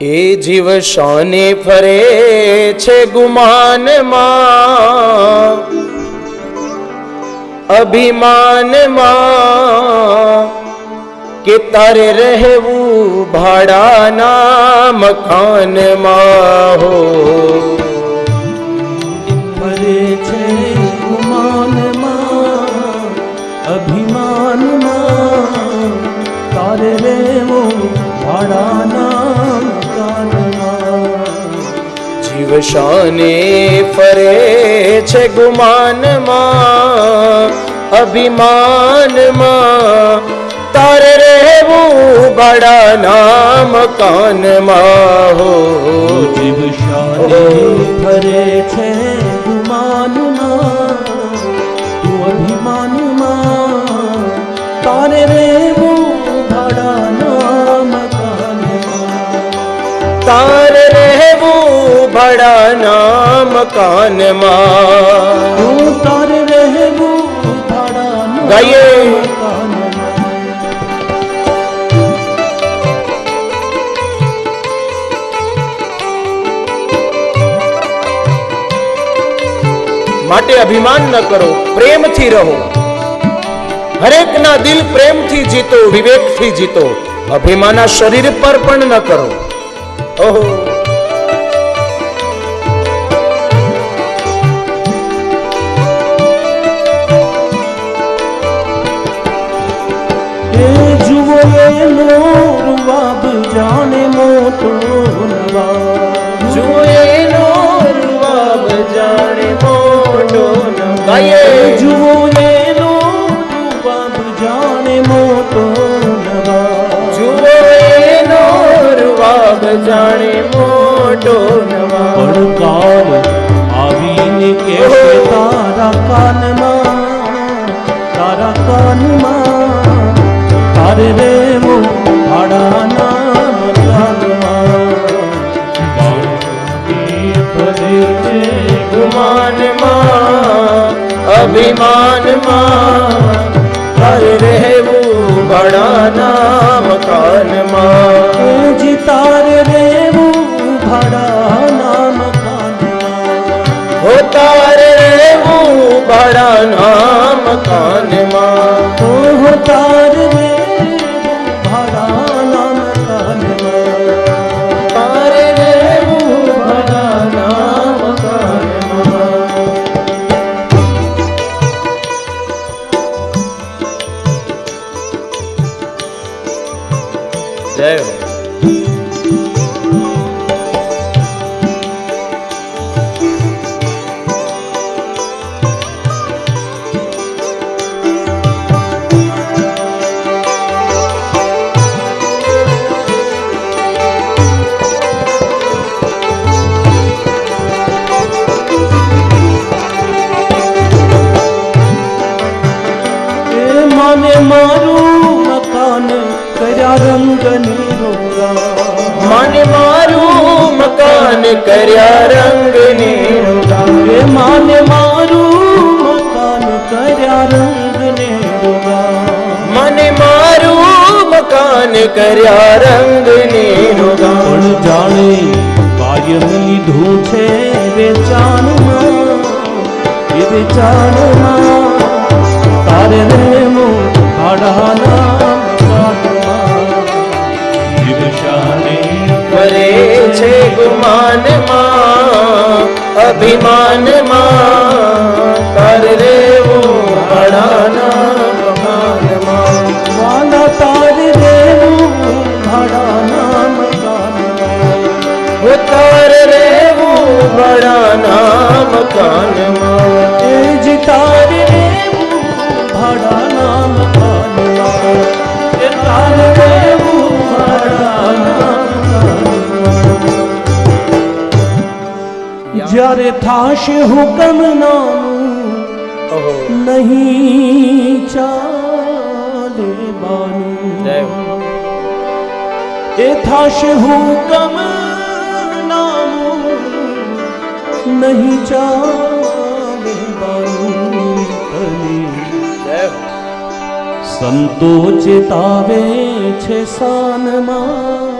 એ જીવ શાને ફરે છે ગુમાનમાં, અભિમાનમાં કે તારે રહેવું ભાડાના મકાનમાં હો. ફરે છે ગુમાનમાં, અભિમાનમાં તારે રહેવું ભાડાના મકાનમાં. જીવ શાને ફરે છે ગુમાનમાં, અભિમાનમાં તારે રહેવું ભાડાના મકાનમાં હો. જીવ શાને ફરે છે ગુમાનમાં, તું અભિમાનમાં તારે રહેવું ભાડાના મકાનમાં. તારે રહેવું ભાડાના મકાનમાં, તારે રહેવું ભાડાના ગાઈએ. મકાનમાં. માટે અભિમાન ન કરો, પ્રેમથી રહો. હરેકના દિલ પ્રેમથી જીતો, વિવેકથી જીતો. અભિમાન શરીર પર પણ ન કરો. ઓહો. જુઓ એનો રૂવાબ જાણે મોટો નવાબ, જુઓ એનો રૂવાબ જાણે મોટો નવાબ. જુઓ એનો રૂવાબ જાણે મોટો નવાબ, જુઓ એનો રૂવાબ જાણે મોટો નવાબ. પડકાર આવીને કહેશે તારા કાનમાં, તારા કાનમાં તારે રહેવું ભાડાના મકાનમાં. ફરે છે ગુમાનમાં, અભિમાનમાં તારે રહેવું ભાડાના મકાનમાં. જી તારે રહેવું ભાડાના મકાનમાં. હો તારે રહેવું ભાડાના મકાનમાં. ઓહો તારે રહેવું ભાડાના મકાનમાં. તારે રહેવું ભાડાના મકાનમાં. જય હો. માને મારું મકાન કર્યા રંગની રોગા, માને મારું મકાન કર્યા રંગની રોગા. એ માને મારું મકાન કર્યા રંગની રોગા. મને મારું મકાન કર્યા રંગની રોગા. પણ જાણે કાયમ લીધું છે વેચાણમાં, એ વેચાણમાં તારે રહેવું ભાડાના મકાનમાં. જીવ શાને ફરે છે ગુમાનમાં, અભિમાનમાં તારે રહેવું ભાડાના મકાનમાં. વાલા તારે રહેવું ભાડાના મકાનમાં. હો તારે રહેવું ભાડાના મકાનમાં. એ જ તારે રહેવું ભાડાના મકાનમાં. એ તારે રહેવું ભાડાના મકાનમાં. જ્યારે થાશે હુકમ નાનું ઓહો. નહીં ચાલે બાનું. જય હો. એ થાશે હુકમ નાનું નહીં ચાલે બાનું. જય હો. સંતો ચેતાવે છે સાનમાં,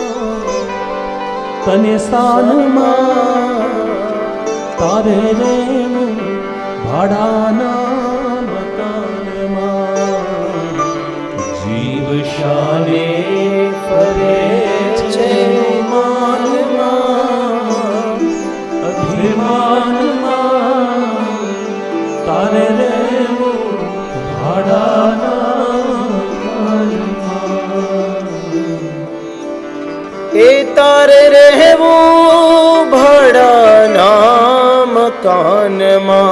તને સ્થાનમાં તારે રહેવું ભાડાના મકાનમાં. જીવ શાને ફરે છે માનમાં, અભિમાનમાં તારે રહેવું ભાડાના મકાનમાં. એ તારે રહેવું ભાડાના મકાનમાં.